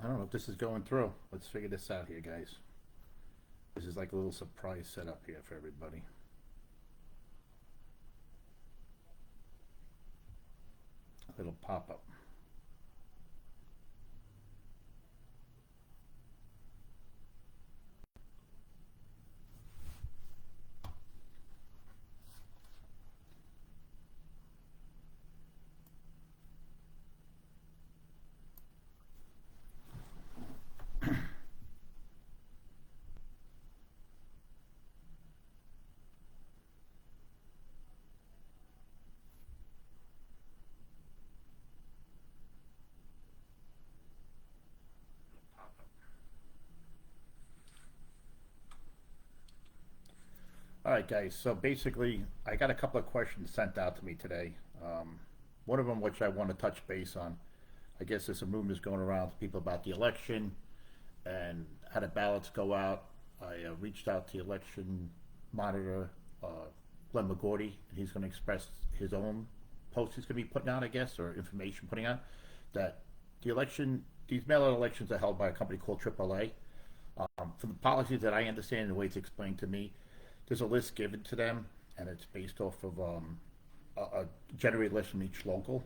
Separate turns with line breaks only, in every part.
I don't know if this is going through. Let's figure this out here, guys. This is like a little surprise setup here for everybody. A little pop up. All right, guys. So basically, I got a couple of questions sent out to me today. One of them, which I want to touch base on, I guess there's some rumors going around to people about the election and how the ballots go out. I reached out to the election monitor, uh, Glenn McGordy, and he's going to express his own post he's going to be putting out, I guess, or information putting out that these mail-out elections are held by a company called AAA. From the policies that I understand and the way it's explained to me, there's a list given to them, and it's based off of a generated list from each local.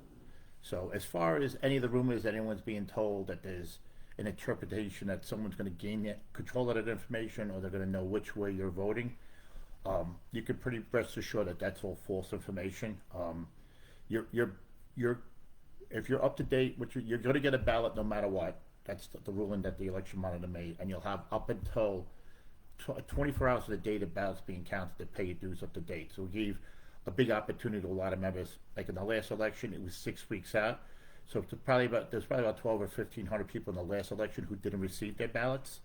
So as far as any of the rumors that anyone's being told that there's an interpretation that someone's going to gain that control of that information or they're going to know which way you're voting, you can pretty rest assured that that's all false information. You're you're if you're up to date, which you're going to get a ballot no matter what. That's the ruling that the election monitor made, and you'll have up until 24 hours of the day the ballots being counted to pay your dues up to date. So we gave a big opportunity to a lot of members. Like in the last election, it was 6 weeks out. So there's probably about 12 or 1,500 people in the last election who didn't receive their ballots.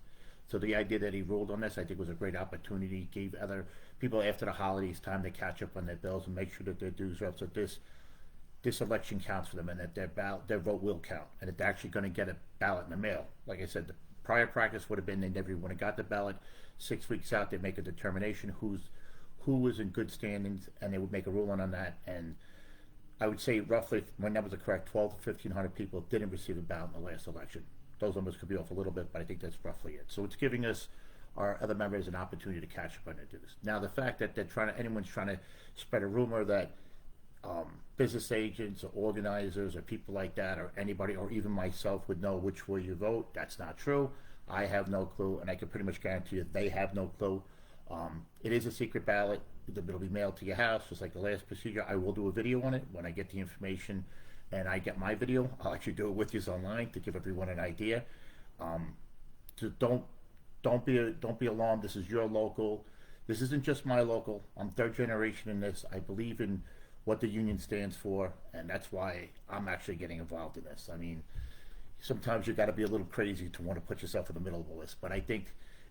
So the idea that he ruled on this, I think, was a great opportunity. Gave other people after the holidays time to catch up on their bills and make sure that their dues are up. So this election counts for them, and that their vote will count, and that they're actually going to get a ballot in the mail. Like I said, the prior practice would have been they never would have got the ballot. 6 weeks out, they make a determination who was in good standings, and they would make a ruling on that. And I would say roughly, if my numbers are correct, 12 to 1,500 people didn't receive a ballot in the last election. Those numbers could be off a little bit, but I think that's roughly it. So it's giving us our other members an opportunity to catch up on their dues. Now, the fact that anyone's trying to spread a rumor that business agents or organizers or people like that or anybody or even myself would know which way you vote, that's not true. I have no clue, and I can pretty much guarantee you they have no clue. It is a secret ballot. It'll be mailed to your house, just like the last procedure. I will do a video on it when I get the information and I get my video. I'll actually do it with you online to give everyone an idea. So don't be alarmed. This is your local. This isn't just my local. I'm third generation in this. I believe in what the union stands for, and that's why I'm actually getting involved in this. I mean, sometimes you got to be a little crazy to want to put yourself in the middle of the list, but I think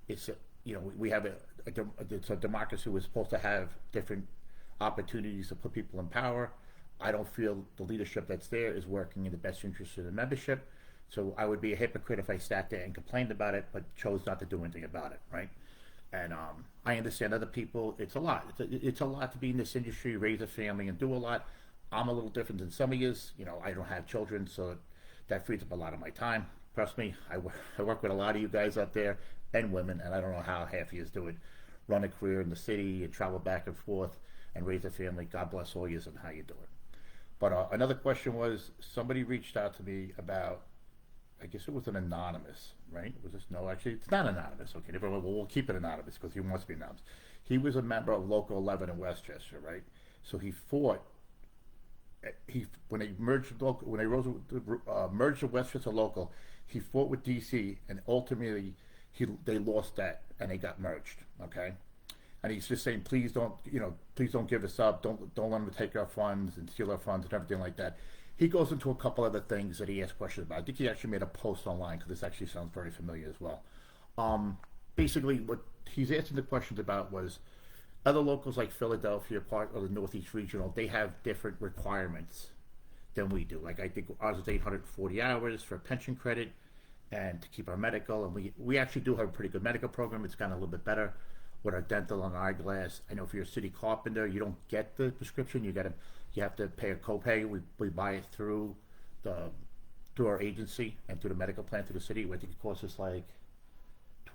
we have it's a democracy. We're supposed to have different opportunities to put people in power. I don't feel the leadership that's there is working in the best interest of the membership. So I would be a hypocrite if I sat there and complained about it, but chose not to do anything about it, right? And I understand other people. It's a lot. It's a lot to be in this industry, raise a family, and do a lot. I'm a little different than some of you. I don't have children, so that frees up a lot of my time. Trust me, I work with a lot of you guys out there and women, and I don't know how half of you do it. Run a career in the city, and travel back and forth, and raise a family. God bless all you and how you do it. But another question was, somebody reached out to me about, I guess it was an anonymous, right? Was this? No, actually, it's not anonymous. Okay, we'll keep it anonymous because he wants to be anonymous. He was a member of Local 11 in Westchester, right? So he fought. When they merged merged the Westchester Local, he fought with DC, and ultimately they lost that and they got merged. Okay, and he's just saying, please don't give us up. Don't let them take our funds and steal our funds and everything like that. He goes into a couple other things that he asked questions about. I think he actually made a post online because this actually sounds very familiar as well. Basically, what he's asking the questions about was other locals like Philadelphia, part of the Northeast Regional, they have different requirements than we do. Like I think ours is 840 hours for pension credit and to keep our medical, and we actually do have a pretty good medical program. It's gotten a little bit better with our dental and eyeglass. I know if you're a city carpenter, you don't get the prescription. You have to pay a copay. We buy it through the through our agency and through the medical plan through the city. I think it costs us like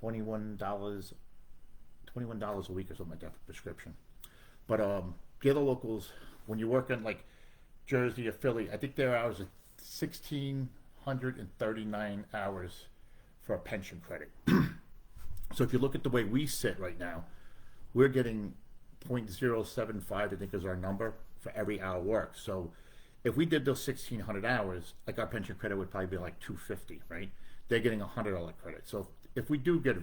$21, $21 a week or something like that for prescription. But the other locals, when you work in like Jersey or Philly, I think their hours are 1,639 hours for a pension credit. So if you look at the way we sit right now, we're getting 0.075, I think is our number, for every hour worked. So if we did those 1,600 hours, like our pension credit would probably be like 250, right? They're getting a $100 credit. So if we do get a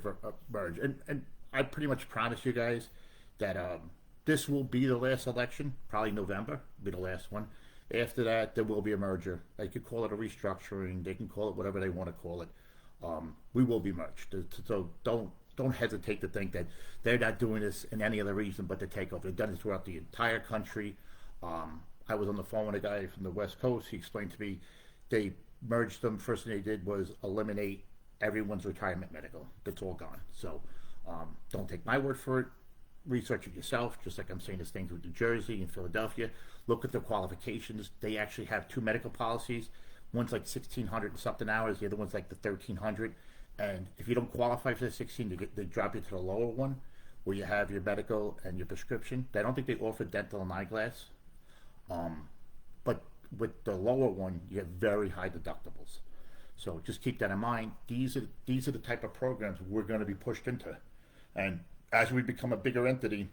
merge, and I pretty much promise you guys that this will be the last election, probably November, will be the last one. After that, there will be a merger. They could call it a restructuring. They can call it whatever they want to call it. We will be merged. So don't hesitate to think that they're not doing this in any other reason but to take over. They've done it throughout the entire country. I was on the phone with a guy from the West Coast. He explained to me they merged them. First thing they did was eliminate everyone's retirement medical. That's all gone. So don't take my word for it. Research it yourself, just like I'm saying this thing with New Jersey and Philadelphia. Look at the qualifications. They actually have two medical policies. One's like 1,600 and something hours. The other one's like the 1,300. And if you don't qualify for the 16, they drop you to the lower one, where you have your medical and your prescription. I don't think they offer dental and eyeglass. But with the lower one, you have very high deductibles. So just keep that in mind. These are the type of programs we're going to be pushed into. And as we become a bigger entity,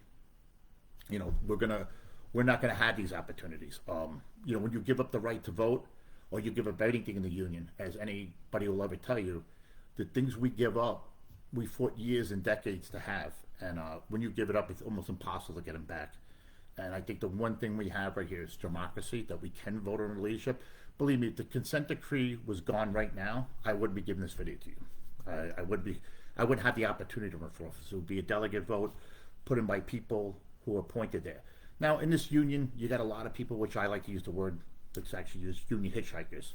we're not going to have these opportunities. When you give up the right to vote, or you give up anything in the union, as anybody will ever tell you, the things we give up, we fought years and decades to have. And when you give it up, it's almost impossible to get them back. And I think the one thing we have right here is democracy, that we can vote on leadership. Believe me, if the consent decree was gone right now, I wouldn't be giving this video to you. I wouldn't have the opportunity to run for office. It would be a delegate vote put in by people who are appointed there. Now, in this union, you got a lot of people, which I like to use the word that's actually used, union hitchhikers.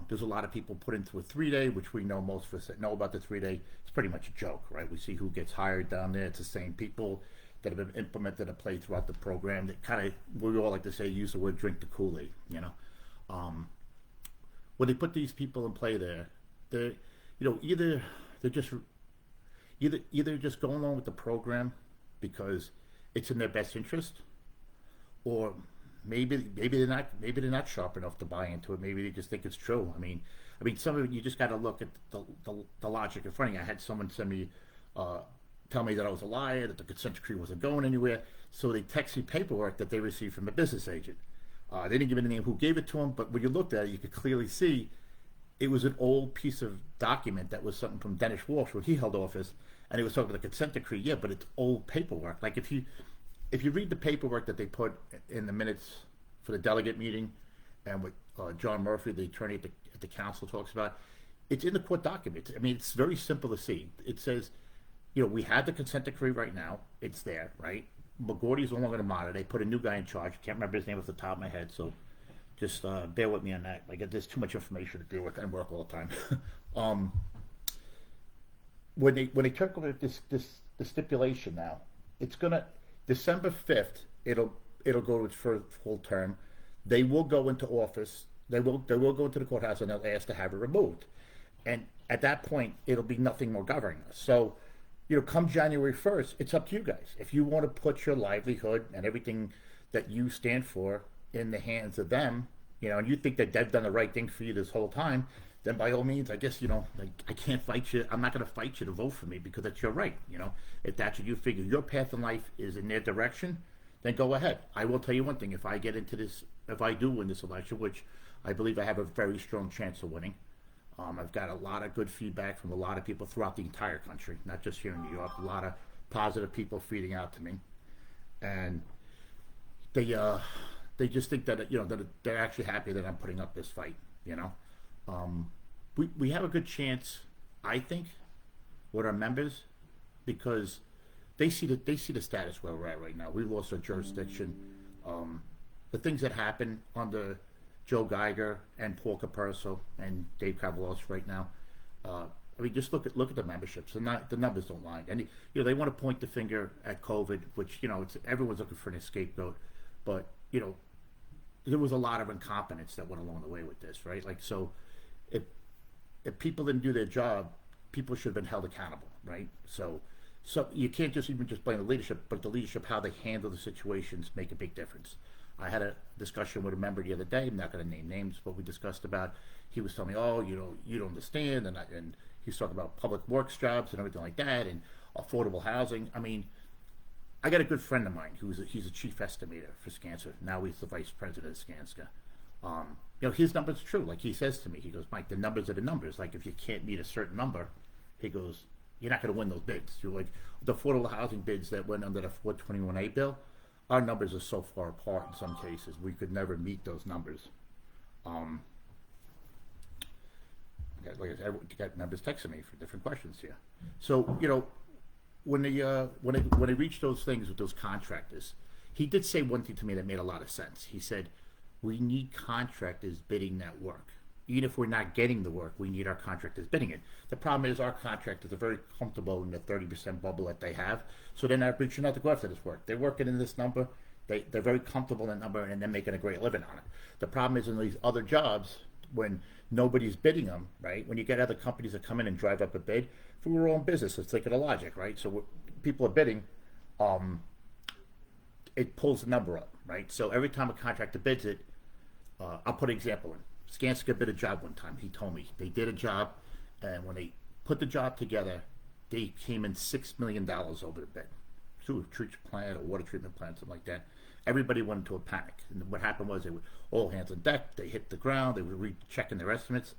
There's a lot of people put into a 3-day, which we know most of us that know about the 3-day. It's pretty much a joke, right? We see who gets hired down there. It's the same people that have been implemented and played throughout the program. That kind of, we all like to say, use the word drink the Kool-Aid, When they put these people in play there, they're, either just going along with the program because it's in their best interest, or maybe they're not sharp enough to buy into it. Maybe they just think it's true. I mean, some of it, you just got to look at the logic in front of you. I had someone send me, tell me that I was a liar, that the consent decree wasn't going anywhere. So they text me paperwork that they received from a business agent. They didn't give any name who gave it to them, but when you looked at it, you could clearly see it was an old piece of document that was something from Dennis Walsh when he held office, and it was talking about the consent decree. Yeah, but it's old paperwork. Like if you read the paperwork that they put in the minutes for the delegate meeting, and what John Murphy, the attorney at the council, talks about, it's in the court documents. I mean, it's very simple to see. It says, we have the consent decree right now. It's there, right? McGordy's no longer the monitor. They put a new guy in charge. Can't remember his name off the top of my head, so just bear with me on that. Like, there's too much information to deal with. I work all the time. When they took over the stipulation now, it's gonna December 5th. It'll go to its first full term. They will go into office. They will go into the courthouse and they'll ask to have it removed. And at that point, it'll be nothing more governing us. So, come January 1st, it's up to you guys. If you want to put your livelihood and everything that you stand for in the hands of them, and you think that they've done the right thing for you this whole time, then by all means, I guess, I can't fight you. I'm not going to fight you to vote for me because that's your right. If that's what you figure your path in life is in their direction, then go ahead. I will tell you one thing. If I do win this election, which I believe I have a very strong chance of winning, I've got a lot of good feedback from a lot of people throughout the entire country, not just here in New York. A lot of positive people feeding out to me, and they just think that that they're actually happy that I'm putting up this fight. We have a good chance, I think, with our members, because they see the status where we're at right now. We lost our jurisdiction. The things that happen under Joe Geiger and Paul Caperso and Dave Cavalos right now. Just look at the memberships. The numbers don't lie. And they want to point the finger at COVID, which it's everyone's looking for an scapegoat. But there was a lot of incompetence that went along the way with this, right? Like, so if if people didn't do their job, people should have been held accountable, right? So you can't just even just blame the leadership, but the leadership, how they handle the situations, make a big difference. I had a discussion with a member the other day. I'm not going to name names, but we discussed about. He was telling me, "Oh, you don't understand," and he's talking about public works jobs and everything like that, and affordable housing. I mean, I got a good friend of mine he's a chief estimator for Skanska. Now he's the vice president of Skanska. His numbers are true. Like he says to me, he goes, "Mike, the numbers are the numbers. Like if you can't meet a certain number," he goes, "you're not going to win those bids." You're like the affordable housing bids that went under the 421A bill. Our numbers are so far apart in some cases. We could never meet those numbers. Like I said, I got members texting me for different questions here. So when they reached those things with those contractors, he did say one thing to me that made a lot of sense. He said, "We need contractors bidding that work. Even if we're not getting the work, we need our contractors bidding it." The problem is our contractors are very comfortable in the 30% bubble that they have, so they're not reaching out to go after this work. They're working in this number. They're very comfortable in that number, and they're making a great living on it. The problem is in these other jobs, when nobody's bidding them, right? When you get other companies that come in and drive up a bid, for our own business, let's take it a logic, right? So people are bidding, it pulls the number up, right? So every time a contractor bids it, I'll put an example in. Skanska bid a job one time. He told me they did a job, and when they put the job together, they came in $6 million over the bid. Through a treatment plant or water treatment plant, something like that. Everybody went into a panic. And what happened was they were all hands on deck. They hit the ground. They were rechecking their estimates.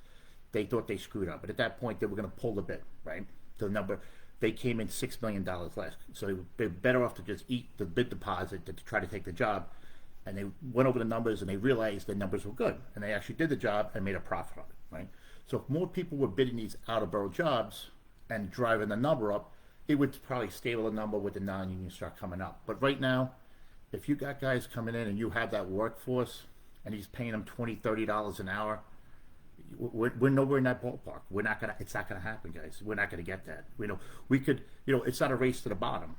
They thought they screwed up. But at that point, they were going to pull the bid, right? The number, they came in $6 million less. So they were better off to just eat the bid deposit than to try to take the job. And they went over the numbers and they realized the numbers were good. And they actually did the job and made a profit on it, right? So if more people were bidding these out-of-borough jobs and driving the number up, it would probably stable the number with the non-union start coming up. But right now, if you got guys coming in and you have that workforce and he's paying them $20, $30 an hour, we're nowhere in that ballpark. It's not gonna happen, guys. We're not gonna get that. We could, it's not a race to the bottom.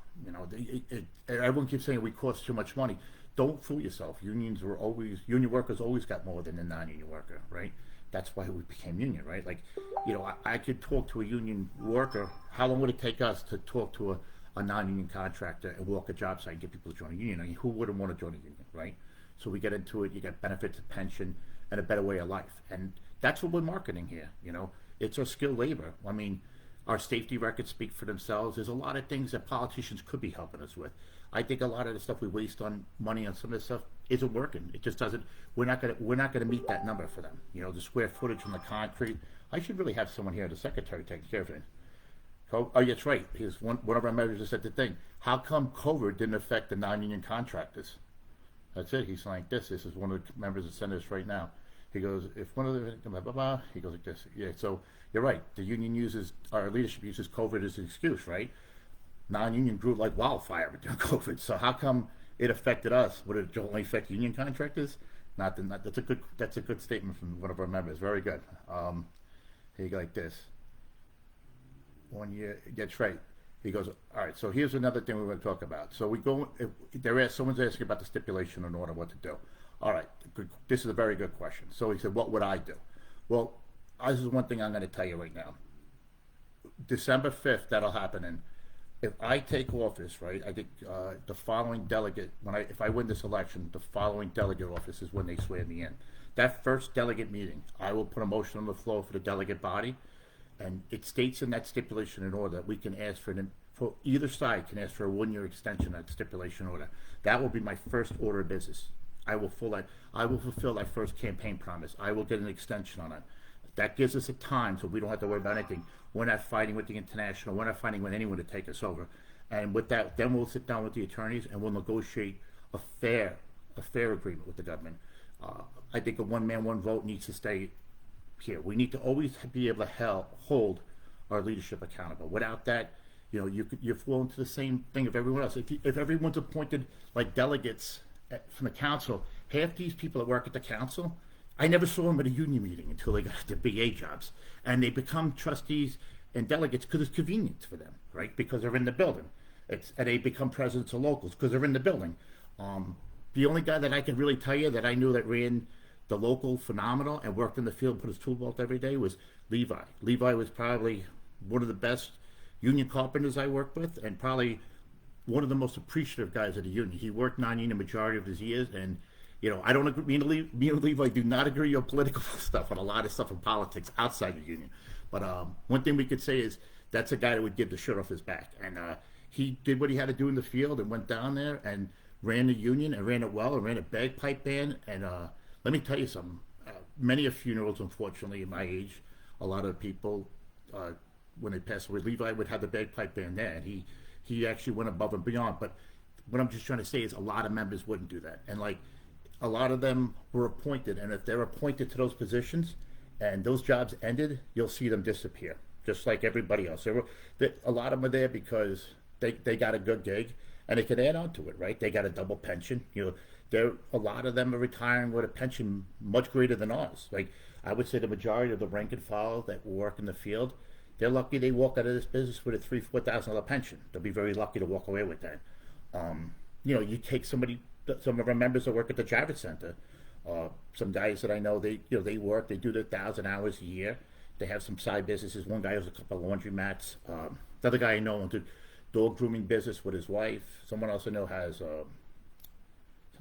Everyone keeps saying we cost too much money. Don't fool yourself. Union workers always got more than the non-union worker, right? That's why we became union, right? Like, I could talk to a union worker. How long would it take us to talk to a non-union contractor and walk a job site and get people to join a union? I mean, who wouldn't want to join a union, right? So we get into it. You get benefits, a pension, and a better way of life. And that's what we're marketing here. It's our skilled labor. I mean, our safety records speak for themselves. There's a lot of things that politicians could be helping us with. I think a lot of the stuff we waste on money on some of this stuff isn't working. It just doesn't. We're not gonna meet that number for them. The square footage from the concrete. I should really have someone here, the secretary, taking care of it. Oh, that's right. Here's one of our members just said the thing. How come COVID didn't affect the non-union contractors? That's it. He's like this. This is one of the members that sent us right now. He goes, if one of the blah blah blah. He goes like this. Yeah. So you're right. The union our leadership uses COVID as an excuse, right? Non-union grew like wildfire during COVID. So how come it affected us? Would it only affect union contractors? That's a good statement from one of our members. Very good. Here you go like this. 1 year. That's right. He goes, all right. So here's another thing we're going to talk about. So someone's asking about the stipulation in order, what to do. All right. This is a very good question. So he said, what would I do? Well, this is one thing I'm going to tell you right now. December 5th, that'll happen in. If I take office, right, I think the following delegate, if I win this election, the following delegate office is when they swear me in. That first delegate meeting, I will put a motion on the floor for the delegate body, and it states in that stipulation in order that we can ask for either side can ask for a 1 year extension of that stipulation order. That will be my first order of business. I will fulfill that first campaign promise. I will get an extension on it. That gives us a time so we don't have to worry about anything. We're not fighting with the international. We're not fighting with anyone to take us over. And with that, then we'll sit down with the attorneys and we'll negotiate a fair agreement with the government. I think a one man, one vote needs to stay here. We need to always be able to hold our leadership accountable. Without that, you fall into the same thing of everyone else. If everyone's appointed like delegates from the council, half these people that work at the council, I never saw them at a union meeting until they got the BA jobs. And they become trustees and delegates because it's convenient for them, right? Because they're in the building. And they become presidents of locals because they're in the building. The only guy that I can really tell you that I knew that ran the local phenomenal and worked in the field, put his tool belt every day was Levi. Levi was probably one of the best union carpenters I worked with, and probably one of the most appreciative guys of the union. He worked non-union majority of his years, and I don't agree. Me and Levi do not agree on political stuff and a lot of stuff in politics outside the union. But one thing we could say is that's a guy that would give the shirt off his back, and he did what he had to do in the field and went down there and ran the union and ran it well and ran a bagpipe band. And let me tell you something. Many of funerals, unfortunately, at my age, a lot of people when they passed away, Levi would have the bagpipe band there, and he actually went above and beyond. But what I'm just trying to say is a lot of members wouldn't do that, and like a lot of them were appointed, and if they're appointed to those positions and those jobs ended, you'll see them disappear, just like everybody else. A lot of them are there because they got a good gig, and they can add on to it, right? They got a double pension. A lot of them are retiring with a pension much greater than ours. Like I would say, the majority of the rank and file that work in the field, they're lucky they walk out of this business with a $3,000-4,000 pension. They'll be very lucky to walk away with that. You take some of our members that work at the Javits Center. Some guys that I know, they work, they do their 1,000 hours a year. They have some side businesses. One guy has a couple of laundromats. The other guy I know owns a dog grooming business with his wife. Someone else I know has something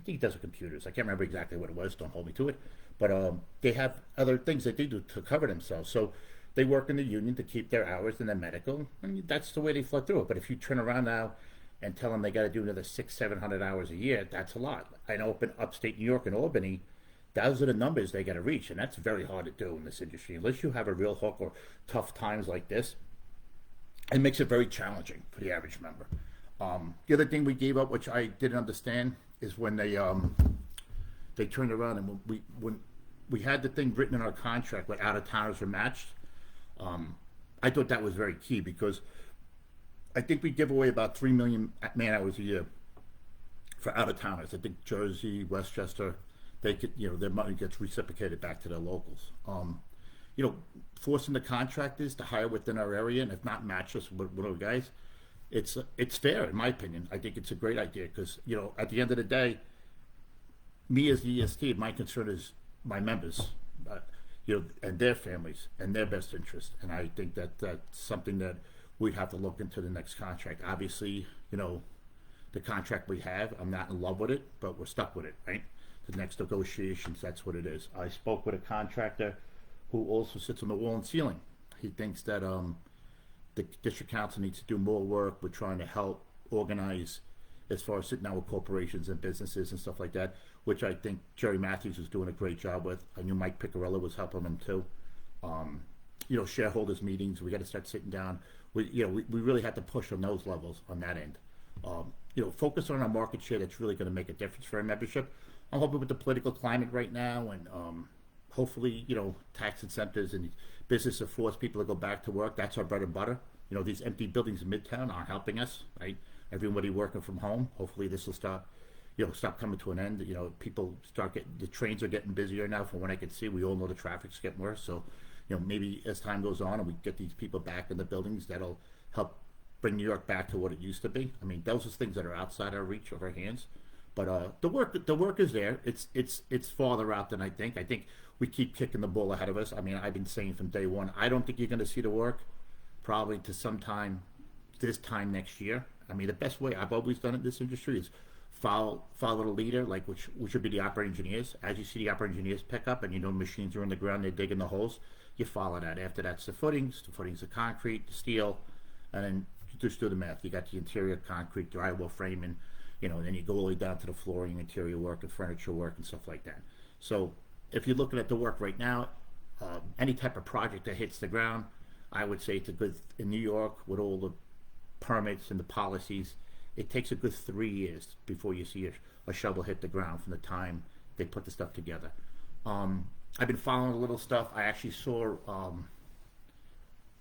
he does with computers. I can't remember exactly what it was. Don't hold me to it. But they have other things that they do to cover themselves. So they work in the union to keep their hours and their medical, and that's the way they flow through it. But if you turn around now and tell them they got to do another 600-700 hours a year, that's a lot. I know up in upstate New York and Albany, those are the numbers they got to reach, and that's very hard to do in this industry. Unless you have a real hook or tough times like this, it makes it very challenging for the average member. The other thing we gave up, which I didn't understand, is when they turned around and when we had the thing written in our contract where out-of-towners were matched. I thought that was very key because I think we give away about 3 million man-hours a year for out-of-towners. I think Jersey, Westchester, they could, their money gets reciprocated back to their locals. Forcing the contractors to hire within our area, and if not match us with one of the guys, it's fair in my opinion. I think it's a great idea because at the end of the day, me as the E.S.T, my concern is my members. And their families and their best interest. And I think that that's something that we have to look into the next contract. Obviously, the contract we have, I'm not in love with it, but we're stuck with it, right? The next negotiations, that's what it is. I spoke with a contractor who also sits on the wall and ceiling. He thinks that the district council needs to do more work. We're trying to help organize as far as sitting down with corporations and businesses and stuff like that, which I think Jerry Matthews is doing a great job with. I knew Mike Picarella was helping him too. Shareholders meetings, we got to start sitting down. We really have to push on those levels on that end. Focus on our market share. That's really going to make a difference for our membership. I'm hoping with the political climate right now and hopefully, tax incentives and business are force people to go back to work. That's our bread and butter. These empty buildings in Midtown aren't helping us, right? Everybody working from home. Hopefully this will stop coming to an end. People start getting, the trains are getting busier now from what I can see. We all know the traffic's getting worse. So, maybe as time goes on and we get these people back in the buildings, that'll help bring New York back to what it used to be. I mean, those are things that are outside our reach of our hands. But the work is there. It's farther out than I think. I think we keep kicking the ball ahead of us. I mean, I've been saying from day one, I don't think you're going to see the work probably to sometime this time next year. I mean, the best way I've always done it in this industry is follow the leader, like which would be the operating engineers. As you see the operating engineers pick up and machines are in the ground, they're digging the holes, you follow that. After that's the footings of concrete, the steel, and then you just do the math. You got the interior concrete, drywall framing, and then you go all the way down to the flooring, interior work, and furniture work, and stuff like that. So if you're looking at the work right now, any type of project that hits the ground, I would say it's a good, in New York, with all the permits and the policies, it takes a good 3 years before you see a shovel hit the ground from the time they put the stuff together. I've been following a little stuff. I actually saw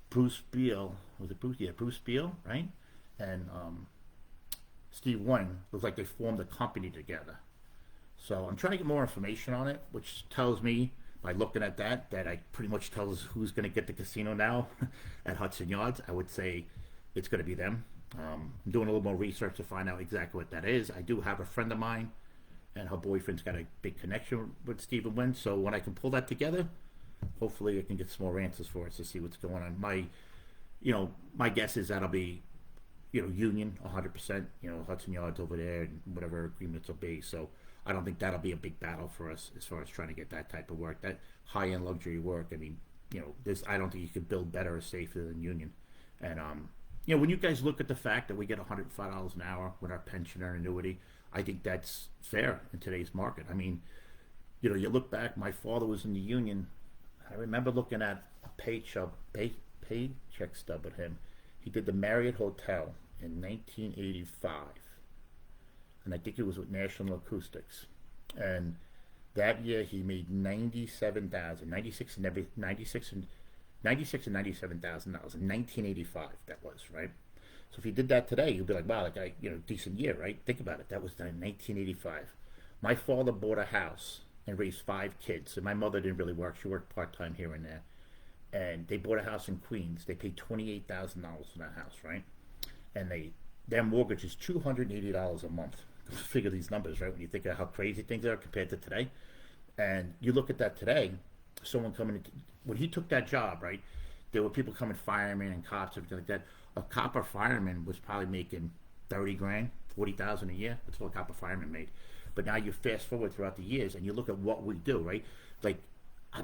Bruce Beal. Was it Bruce? Yeah, Bruce Beal, right? And Steve Wayne. Looks like they formed a company together. So I'm trying to get more information on it, which tells me, by looking at that I pretty much tells who's going to get the casino now at Hudson Yards. I would say it's going to be them. I'm doing a little more research to find out exactly what that is. I do have a friend of mine and her boyfriend's got a big connection with Stephen Wynn. So when I can pull that together, hopefully I can get some more answers for us to see what's going on. My guess is that'll be, union 100%. Hudson Yards over there and whatever agreements will be. So I don't think that'll be a big battle for us as far as trying to get that type of work, that high-end luxury work. I mean, I don't think you could build better or safer than union. And when you guys look at the fact that we get $105 an hour with our pension or annuity, I think that's fair in today's market. I mean, you look back, my father was in the union. I remember looking at a paycheck stub with him. He did the Marriott Hotel in 1985. And I think it was with National Acoustics. And that year he made $97,000, 96 and $97,000 in 1985. That was right. So if he did that today, you'd be like, wow, that guy, decent year, right? Think about it. That was done in 1985. My father bought a house and raised 5 kids. And my mother didn't really work. She worked part-time here and there. And they bought a house in Queens. They paid $28,000 for that house, right? And their mortgage is $280 a month. Figure these numbers, right? When you think of how crazy things are compared to today. And you look at that today, someone coming in, when he took that job, right, there were people coming, firemen and cops, everything like that. A cop or fireman was probably making 30 grand, 40,000 a year. That's what a cop or fireman made. But now you fast forward throughout the years and you look at what we do, right?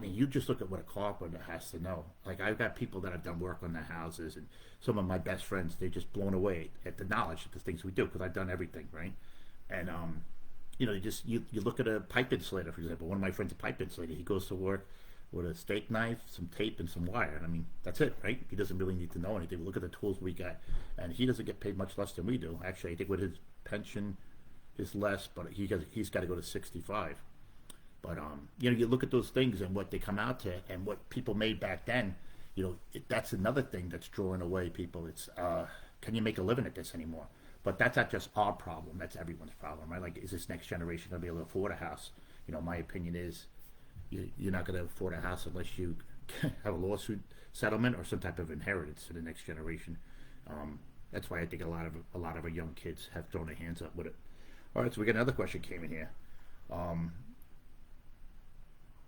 You just look at what a carpenter has to know. I've got people that have done work on their houses, and some of my best friends, they're just blown away at the knowledge of the things we do, because I've done everything, right? And you look at a pipe insulator, for example. One of my friends, a pipe insulator, he goes to work with a steak knife, some tape, and some wire. And I mean, that's it, right? He doesn't really need to know anything. Look at the tools we got, and he doesn't get paid much less than we do. Actually, I think with his pension is less, but he's got to go to 65. But you look at those things and what they come out to, and what people made back then. That's another thing that's drawing away people. It's can you make a living at this anymore? But that's not just our problem. That's everyone's problem, right? Is this next generation going to be able to afford a house? My opinion is you're not going to afford a house unless you have a lawsuit settlement or some type of inheritance to the next generation. That's why I think a lot of our young kids have thrown their hands up with it. All right, so we got another question came in here.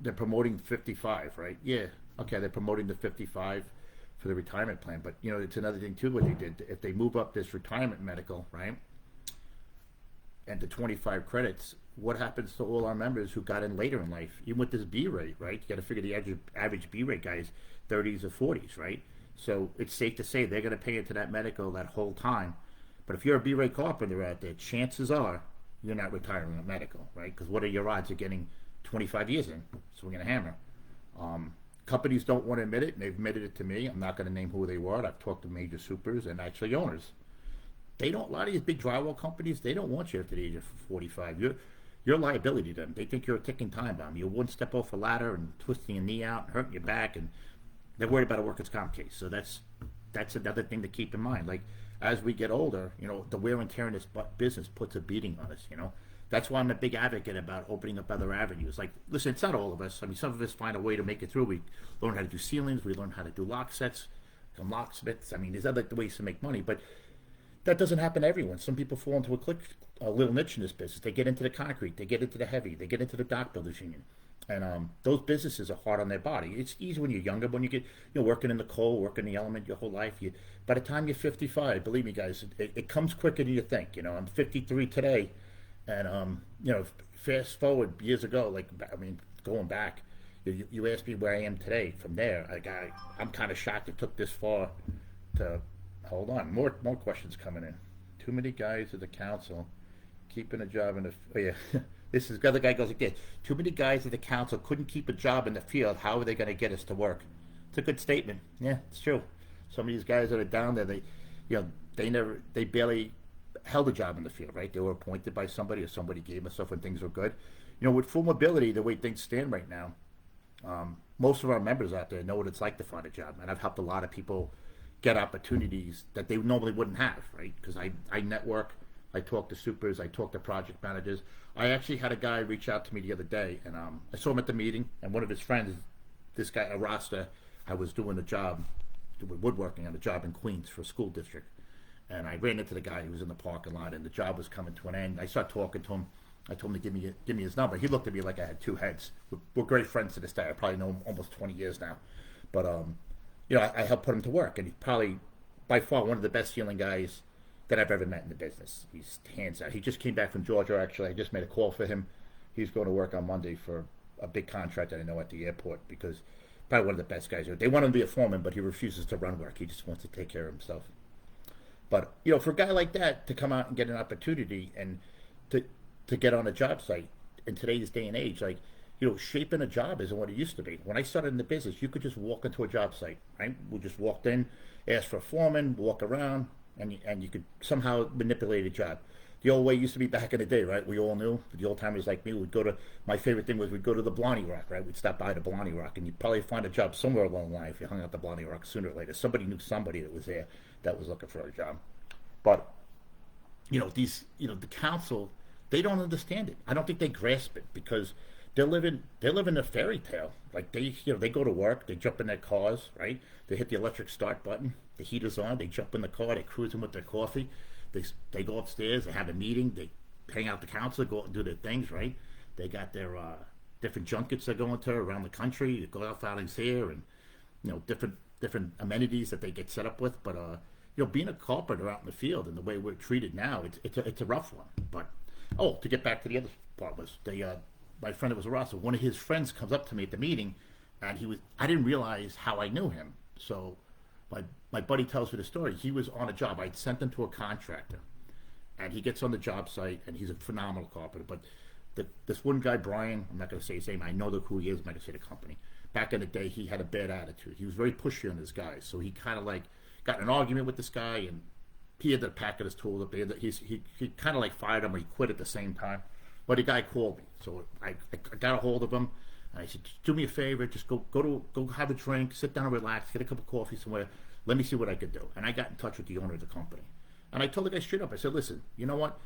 They're promoting 55, right? Yeah, okay, they're promoting the 55 for the retirement plan. But, it's another thing, too, what they did. If they move up this retirement medical, right, and the 25 credits, what happens to all our members who got in later in life? Even with this B rate, right? You got to figure the average B rate guy is 30s or 40s, right? So it's safe to say they're going to pay into that medical that whole time. But if you're a B rate carpenter out there, chances are you're not retiring a medical, right? Because what are your odds of getting 25 years in? Swinging a hammer. Companies don't want to admit it, and they've admitted it to me. I'm not going to name who they were. I've talked to major supers and actually owners. They don't. A lot of these big drywall companies, they don't want you after the age of 45. You're a liability to them. They think you're a ticking time bomb. You're one step off a ladder and twisting your knee out and hurting your back, and they're worried about a workers' comp case. So that's another thing to keep in mind. As we get older, the wear and tear in this business puts a beating on us. That's why I'm a big advocate about opening up other avenues. Listen, it's not all of us. I mean, some of us find a way to make it through. We learn how to do ceilings. We learn how to do lock sets, become locksmiths. I mean, there's other ways to make money, but that doesn't happen to everyone. Some people fall into a little niche in this business. They get into the concrete. They get into the heavy. They get into the dock builders union. And those businesses are hard on their body. It's easy when you're younger, but when you get, working in the coal, working the element your whole life, by the time you're 55, believe me, guys, it comes quicker than you think. I'm 53 today. And, fast forward years ago, going back, you asked me where I am today. From there, I'm kind of shocked it took this far to, hold on, more questions coming in. Too many guys at the council keeping a job in the, oh yeah, the other guy goes like this. Too many guys at the council couldn't keep a job in the field. How are they going to get us to work? It's a good statement. Yeah, it's true. Some of these guys that are down there, they barely held a job in the field, right? They were appointed by somebody, or somebody gave them stuff when things were good. With full mobility, the way things stand right now, most of our members out there know what it's like to find a job, and I've helped a lot of people get opportunities that they normally wouldn't have, right? Because I network, I talk to supers, I talk to project managers. I actually had a guy reach out to me the other day, and I saw him at the meeting, and one of his friends, this guy, a roster, I was doing woodworking on a job in Queens for a school district. And I ran into the guy who was in the parking lot, and the job was coming to an end. I started talking to him, I told him to give me his number. He looked at me like I had two heads. We're great friends to this day. I probably know him almost 20 years now. But I helped put him to work, and he's probably by far one of the best feeling guys that I've ever met in the business. He's hands out. He just came back from Georgia. Actually, I just made a call for him. He's going to work on Monday for a big contract that I know at the airport because probably one of the best guys. They want him to be a foreman, but he refuses to run work. He just wants to take care of himself. But for a guy like that to come out and get an opportunity and to to get on a job site in today's day and age, like shaping a job isn't what it used to be. When I started in the business, you could just walk into a job site, right? We just walked in, asked for a foreman, walk around, and you could somehow manipulate a job. The old way used to be back in the day, right? We all knew. The old timers like me would go to, my favorite thing was we'd go to the Blarney Rock, right? We'd stop by the Blarney Rock, and you'd probably find a job somewhere along the line if you hung out the Blarney Rock sooner or later. Somebody knew somebody that was there that was looking for a job. But, the council, they don't understand it. I don't think they grasp it because they're living a fairy tale. Like they go to work, they jump in their cars, right? They hit the electric start button, the heater's on, they jump in the car, they cruise in with their coffee. They go upstairs, they have a meeting, they hang out the council, go out and do their things, right? They got their different junkets they're going to around the country, they go out outings here, and different amenities that they get set up with. But being a carpenter out in the field and the way we're treated now, it's a rough one. But to get back to the other part was my friend that was a Rosso. One of his friends comes up to me at the meeting, and I didn't realize how I knew him. So my buddy tells me the story. He was on a job. I'd sent him to a contractor, and he gets on the job site, and he's a phenomenal carpenter. But this one guy, Brian, I'm not going to say his name. I know who he is. I'm not going to say the company. Back in the day, he had a bad attitude. He was very pushy on his guys. So he kind of got in an argument with this guy, and he ended up packing his tools up. He kind of fired him, or he quit at the same time. But the guy called me, so I got a hold of him. And I said, do me a favor, just go have a drink, sit down and relax, get a cup of coffee somewhere. Let me see what I could do. And I got in touch with the owner of the company. And I told the guy straight up, I said, listen, you know what?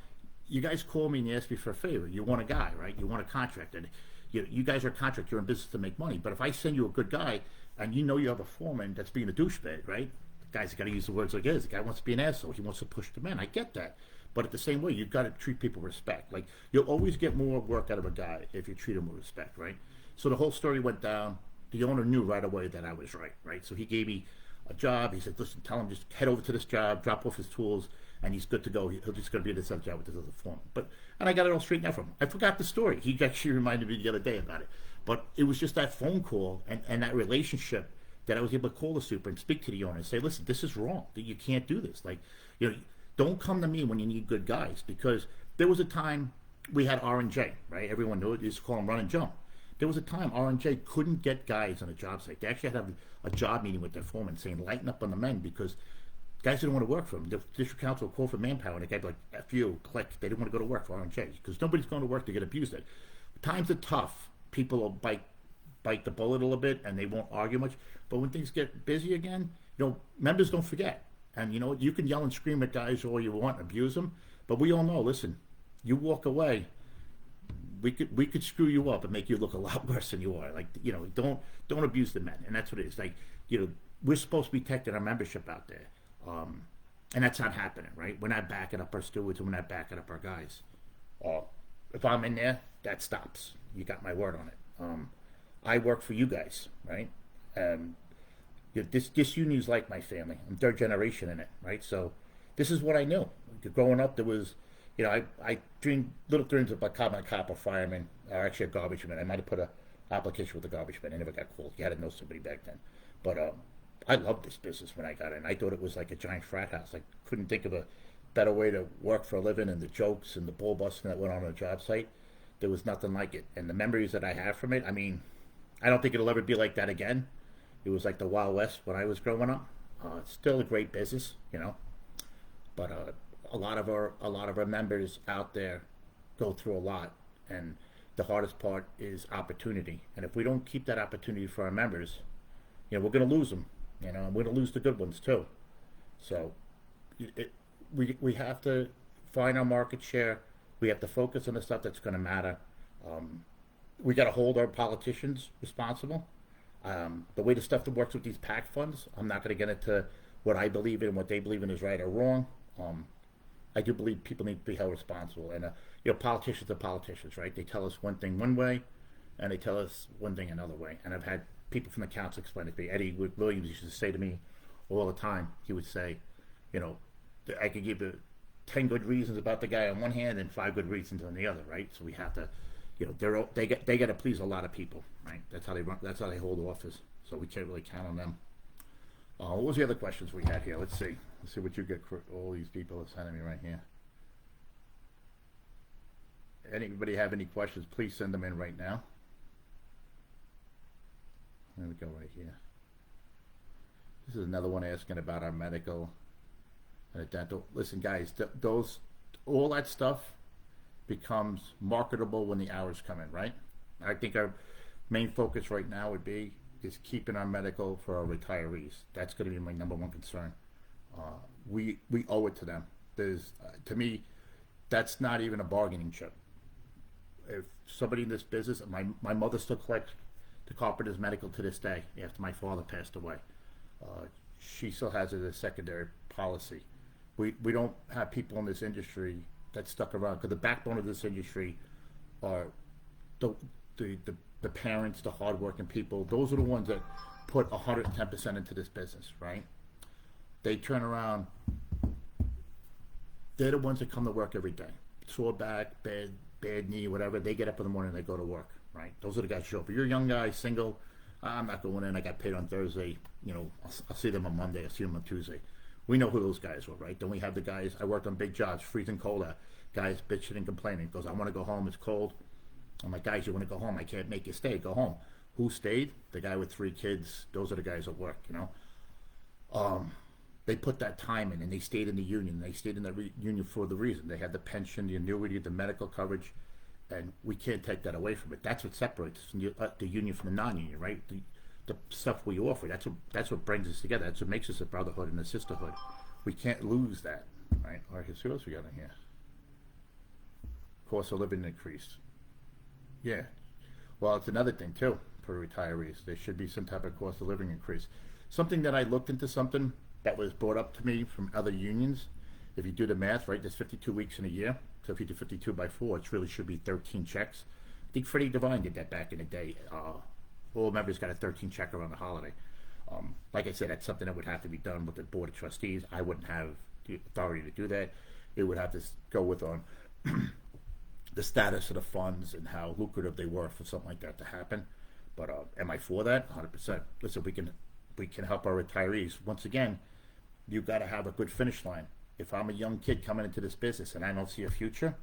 You guys call me and you ask me for a favor. You want a guy, right? You want a contract. And you guys are a contract. You're in business to make money. But if I send you a good guy and you have a foreman that's being a douchebag, right? The guy's got to use the words like it is. The guy wants to be an asshole. He wants to push the men. I get that. But at the same way, you've got to treat people with respect. You'll always get more work out of a guy if you treat him with respect, right? So the whole story went down. The owner knew right away that I was right? So he gave me a job. He said, listen, tell him just head over to this job, drop off his tools, and he's good to go. He's just going to be in this other job with this other foreman. And I got it all straightened out from him. I forgot the story. He actually reminded me the other day about it. But it was just that phone call and that relationship that I was able to call the super and speak to the owner and say, listen, this is wrong. You can't do this. Don't come to me when you need good guys, because there was a time we had R&J, right? Everyone knew it. You used to call them run and jump. There was a time R&J couldn't get guys on a job site. They actually had to have a job meeting with their foreman saying, lighten up on the men, because guys didn't want to work for them. The district council would call for manpower, and the guy would be like, F you, click. They didn't want to go to work for R&J because nobody's going to work to get abused at. Times are tough. People will bite the bullet a little bit, and they won't argue much. But when things get busy again, members don't forget. And you can yell and scream at guys all you want, abuse them, but we all know, listen, you walk away, we could screw you up and make you look a lot worse than you are. Don't abuse the men. And that's what it is. We're supposed to be protecting our membership out there. And that's not happening, right? We're not backing up our stewards, and we're not backing up our guys. If I'm in there, that stops. You got my word on it. I work for you guys, right? This union is like my family. I'm third generation in it, right? So this is what I knew. Growing up, there was, I dreamed little dreams of becoming a cop or fireman, or actually a garbage man. I might have put an application with a garbage man. I never got called. You had to know somebody back then. But I loved this business when I got in. I thought it was like a giant frat house. I couldn't think of a better way to work for a living, and the jokes and the bull busting that went on a job site. There was nothing like it. And the memories that I have from it, I don't think it'll ever be like that again. It was like the Wild West when I was growing up. It's still a great business, but a lot of our members out there go through a lot, and the hardest part is opportunity. And if we don't keep that opportunity for our members, we're going to lose them. And we're going to lose the good ones too. So we have to find our market share. We have to focus on the stuff that's going to matter. We got to hold our politicians responsible. The way the stuff that works with these PAC funds, I'm not going to get into what I believe in and what they believe in is right or wrong. I do believe people need to be held responsible. And politicians are politicians, right? They tell us one thing one way, and they tell us one thing another way. And I've had people from the council explain it to me. Eddie Williams used to say to me all the time, he would say, you know, I could give you 10 good reasons about the guy on one hand and 5 good reasons on the other, right? So we have to, they got to please a lot of people, right? That's how they run. That's how they hold office. So we can't really count on them. What was the other questions we had here? Let's see. Let's see what you get. All these people are sending me right here. Anybody have any questions? Please send them in right now. There we go, right here. This is another one asking about our medical and dental. Listen, guys, all that stuff becomes marketable when the hours come in, right? I think our main focus right now would be is keeping our medical for our retirees. That's going to be my number one concern. We owe it to them. To me, that's not even a bargaining chip. If somebody in this business, my mother still collects the Carpenters medical to this day after my father passed away. She still has it as a secondary policy. We don't have people in this industry that stuck around, because the backbone of this industry are the parents, the hardworking people. Those are the ones that put 110% into this business, right? They turn around. They're the ones that come to work every day. Sore back, bad knee, whatever. They get up in the morning and they go to work, right? Those are the guys who show up. If you're a young guy, single, I'm not going in. I got paid on Thursday. I'll see them on Monday. I'll see them on Tuesday. We know who those guys were, right? Then we have the guys. I worked on big jobs, freezing cold out. Guys bitching and complaining. Goes, I want to go home. It's cold. I'm like, guys, you want to go home? I can't make you stay. Go home. Who stayed? The guy with 3 kids. Those are the guys that work. They put that time in, and they stayed in the union. They stayed in the union for the reason. They had the pension, the annuity, the medical coverage, and we can't take that away from it. That's what separates the union from the non-union, right? The stuff we offer. That's what brings us together. That's what makes us a brotherhood and a sisterhood. We can't lose that, right? All right, what else we got in here? Cost of living increased. Yeah. Well, it's another thing too for retirees. There should be some type of cost of living increase. Something that I looked into, something that was brought up to me from other unions. If you do the math, right, there's 52 weeks in a year. So if you do 52 by 4, it really should be 13 checks. I think Freddie Devine did that back in the day. All members got a 13 check around the holiday. Like I said, that's something that would have to be done with the Board of Trustees. I wouldn't have the authority to do that. It would have to go with on the status of the funds and how lucrative they were for something like that to happen. But am I for that? 100%. Listen, we can help our retirees. Once again, you've got to have a good finish line. If I'm a young kid coming into this business and I don't see a future,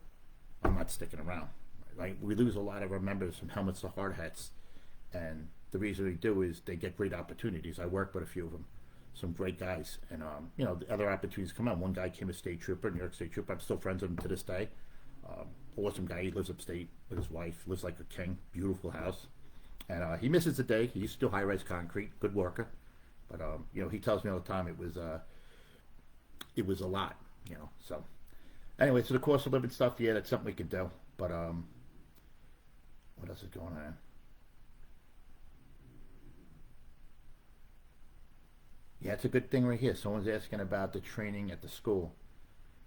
I'm not sticking around. Right? We lose a lot of our members from helmets to hard hats, and the reason we do is they get great opportunities. I work with a few of them, some great guys, and the other opportunities come out. One guy came a state trooper, New York State trooper. I'm still friends with him to this day. Awesome guy. He lives upstate with his wife. Lives like a king. Beautiful house, and he misses the day. He's still high-rise concrete. Good worker, but he tells me all the time it was a lot. So anyway, so the cost of living stuff, yeah, that's something we could do. But what else is going on? Yeah, it's a good thing right here. Someone's asking about the training at the school.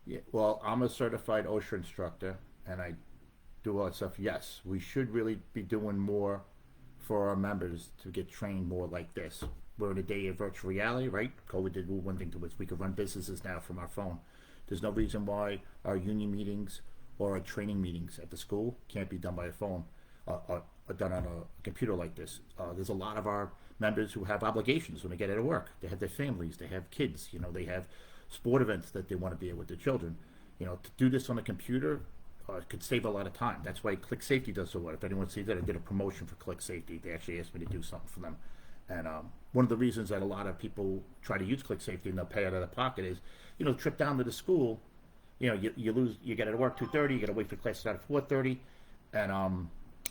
Yeah, well, I'm a certified OSHA instructor, and I do all that stuff. Yes, we should really be doing more for our members to get trained more like this. We're in a day of virtual reality, right? COVID did one thing to us. We can run businesses now from our phone. There's no reason why our union meetings or our training meetings at the school can't be done by a phone or done on a computer like this. There's a lot of our members who have obligations when they get out of work. They have their families, they have kids, they have sport events that they want to be with their children. To do this on a computer could save a lot of time. That's why Click Safety does so well. If anyone sees that, I did a promotion for Click Safety. They actually asked me to do something for them. And one of the reasons that a lot of people try to use Click Safety and they'll pay out of their pocket is, trip down to the school, you get out of work 2:30, you got to wait for class to start at 4:30, and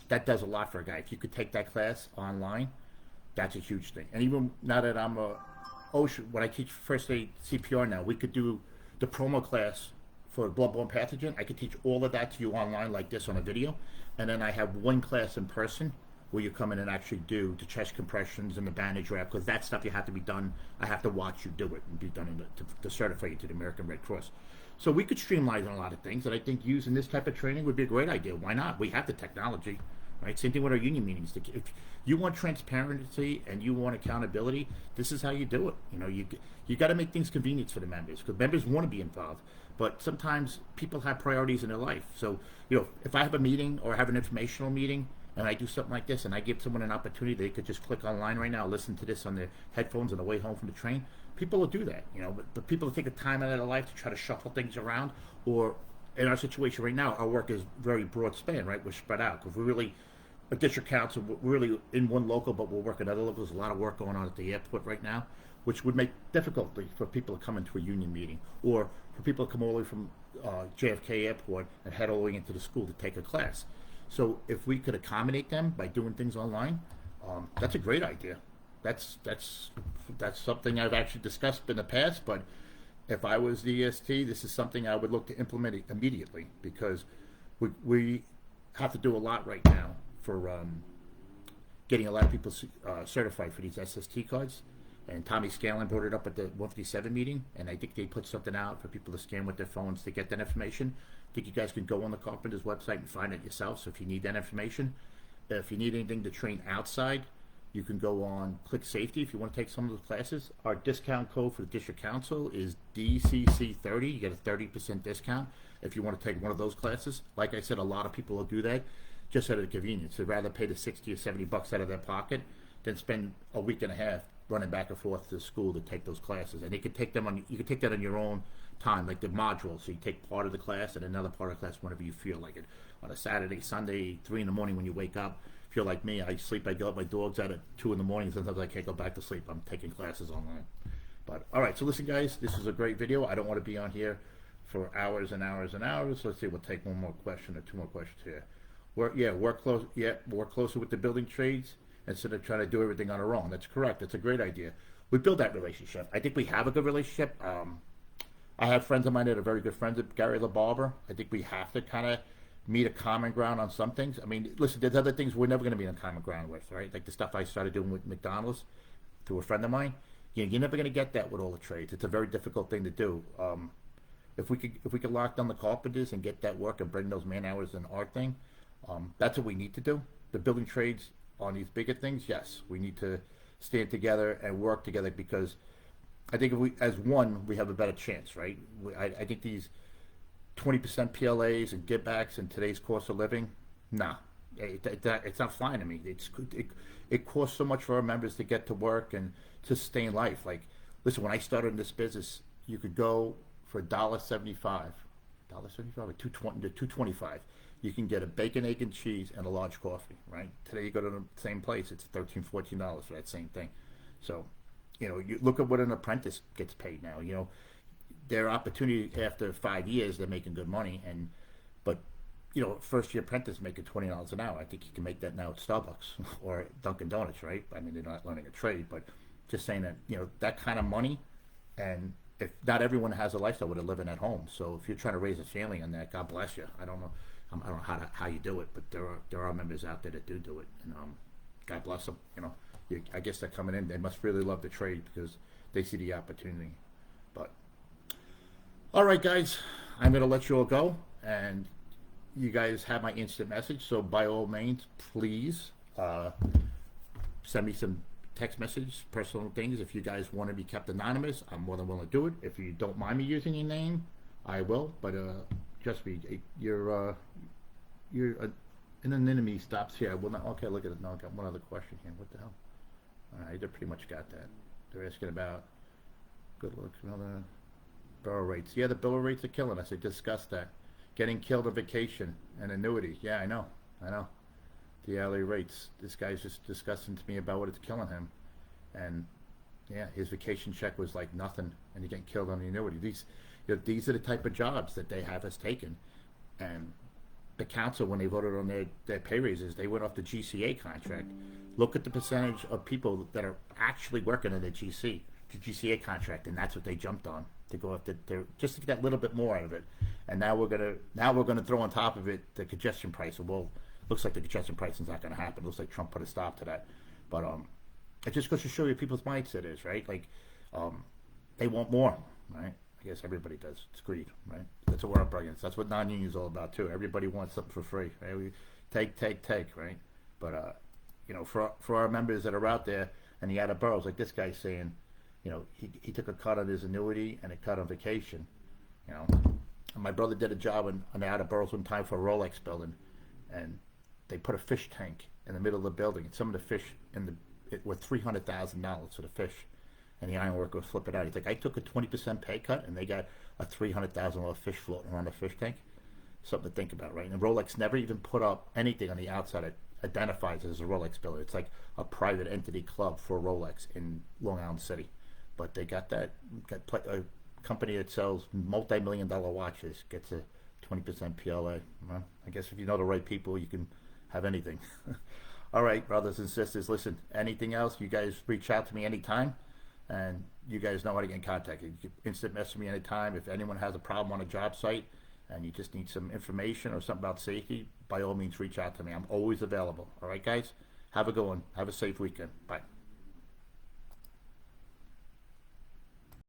that does a lot for a guy. If you could take that class online, that's a huge thing. And even now that I'm when I teach first aid CPR now, we could do the promo class for bloodborne pathogen. I could teach all of that to you online like this on a video, and then I have one class in person where you come in and actually do the chest compressions and the bandage wrap, because that stuff you have to be done. I have to watch you do it and be done to certify you to the American Red Cross. So we could streamline a lot of things, and I think using this type of training would be a great idea. Why not? We have the technology, right? Same thing with our union meetings. If you want transparency and you want accountability, this is how you do it. You got to make things convenient for the members, because members want to be involved. But sometimes people have priorities in their life. So, if I have a meeting or have an informational meeting and I do something like this and I give someone an opportunity, they could just click online right now, listen to this on their headphones on the way home from the train. People will do that, but people will take the time out of their life to try to shuffle things around. Or in our situation right now, our work is very broad span, right? We're spread out because we're really a district council. We're really in one local, but we'll work at other locals. There's a lot of work going on at the airport right now, which would make difficulty for people to come into a union meeting, or for people to come all the way from JFK Airport and head all the way into the school to take a class. So if we could accommodate them by doing things online, that's a great idea. That's something I've actually discussed in the past, but if I was the E.S.T, this is something I would look to implement immediately, because we have to do a lot right now for getting a lot of people certified for these SST cards. And Tommy Scanlon brought it up at the 157 meeting, and I think they put something out for people to scan with their phones to get that information. I think you guys can go on the Carpenters website and find it yourself, so if you need that information. If you need anything to train outside, you can go on Click Safety if you want to take some of those classes. Our discount code for the District Council is DCC30. You get a 30% discount if you want to take one of those classes. Like I said, a lot of people will do that just out of convenience. They'd rather pay the 60 or 70 bucks out of their pocket than spend a week and a half running back and forth to school to take those classes. And you could take them you could take that on your own time, like the modules. So you take part of the class and another part of the class whenever you feel like it. On a Saturday, Sunday, 3 in the morning when you wake up. If you're like me, I go let my dogs out at 2 in the morning. Sometimes I can't go back to sleep. I'm taking classes online. But all right, so listen, guys, this is a great video. I don't want to be on here for hours and hours and hours. Let's see, we'll take one more question or two more questions here. Work closer with the building trades instead of trying to do everything on our own. That's correct. That's a great idea. We build that relationship. I think we have a good relationship. I have friends of mine that are very good friends with Gary LaBarber. I think we have to kind of meet a common ground on some things. I mean, listen, there's other things we're never going to be on common ground with, right? Like the stuff I started doing with McDonald's through a friend of mine. You're never going to get that with all the trades. It's a very difficult thing to do. If we could lock down the Carpenters and get that work and bring those man hours and art thing, that's what we need to do. The building trades on these bigger things, yes, we need to stand together and work together, because I think if we, as one, we have a better chance, right? I think these 20% PLAs and givebacks in today's cost of living, nah, it's not flying to me. It costs so much for our members to get to work and to sustain life. Like, listen, when I started in this business, you could go for $1.75 or $2.20 to $2.25. You can get a bacon, egg, and cheese and a large coffee, right? Today you go to the same place, it's $13, $14 for that same thing. So, you look at what an apprentice gets paid now. Their opportunity after 5 years, they're making good money, but first year apprentice making $20 an hour. I think you can make that now at Starbucks or Dunkin' Donuts, right? I mean, they're not learning a trade, but just saying that that kind of money, and if not everyone has a lifestyle where they're living at home. So if you're trying to raise a family on that, God bless you. I don't know how you do it, but there are members out there that do it, and God bless them. I guess they're coming in. They must really love the trade because they see the opportunity. But all right, guys, I'm gonna let you all go, and you guys have my instant message. So by all means, please send me some text message, personal things. If you guys want to be kept anonymous, I'm more than willing to do it. If you don't mind me using your name, I will. But just me, your anonymity stops here. I will not. Okay, look at it. No, I got one other question here. What the hell? All right, they pretty much got that. They're asking about good looks, another borough rates. Yeah, the borough rates are killing us. I discussed that. Getting killed on vacation and annuity. Yeah, I know. The hourly rates. This guy's just discussing to me about what it's killing him, and yeah, his vacation check was like nothing, and he's getting killed on the annuity. These are the type of jobs that they have us taking, and the council, when they voted on their pay raises, they went off the GCA contract. Look at the percentage of people that are actually working in the GCA contract, and that's what they jumped on to go up just to get that little bit more out of it. And now we're gonna throw on top of it the congestion price. Well, Looks like the congestion pricing is not going to happen. Looks like Trump put a stop to that. But it just goes to show you people's mindset is, right? Like, they want more, right? I guess everybody does. It's greed, right? That's what we're up against. That's what non-union is all about too. Everybody wants something for free, right? We take, right? But you know, for our members that are out there and the outer boroughs, like this guy's saying, you know, he took a cut on his annuity and a cut on vacation, you know. And my brother did a job on the outer boroughs one time for a Rolex building, and they put a fish tank in the middle of the building, and some of the fish were $300,000 for the fish. And the iron worker was flipping out. He's like, I took a 20% pay cut, and they got a $300,000 fish floating around the fish tank. Something to think about, right? And Rolex never even put up anything on the outside that identifies as a Rolex building. It's like a private entity club for Rolex in Long Island City. But they got a company that sells multi-million-dollar watches gets a 20% PLA. Well, I guess if you know the right people, you can have anything. All right, brothers and sisters, listen, anything else, you guys reach out to me anytime. And you guys know how to get in contact. You can instant message me anytime. If anyone has a problem on a job site and you just need some information or something about safety, by all means reach out to me. I'm always available. All right, guys? Have a good one. Have a safe weekend. Bye.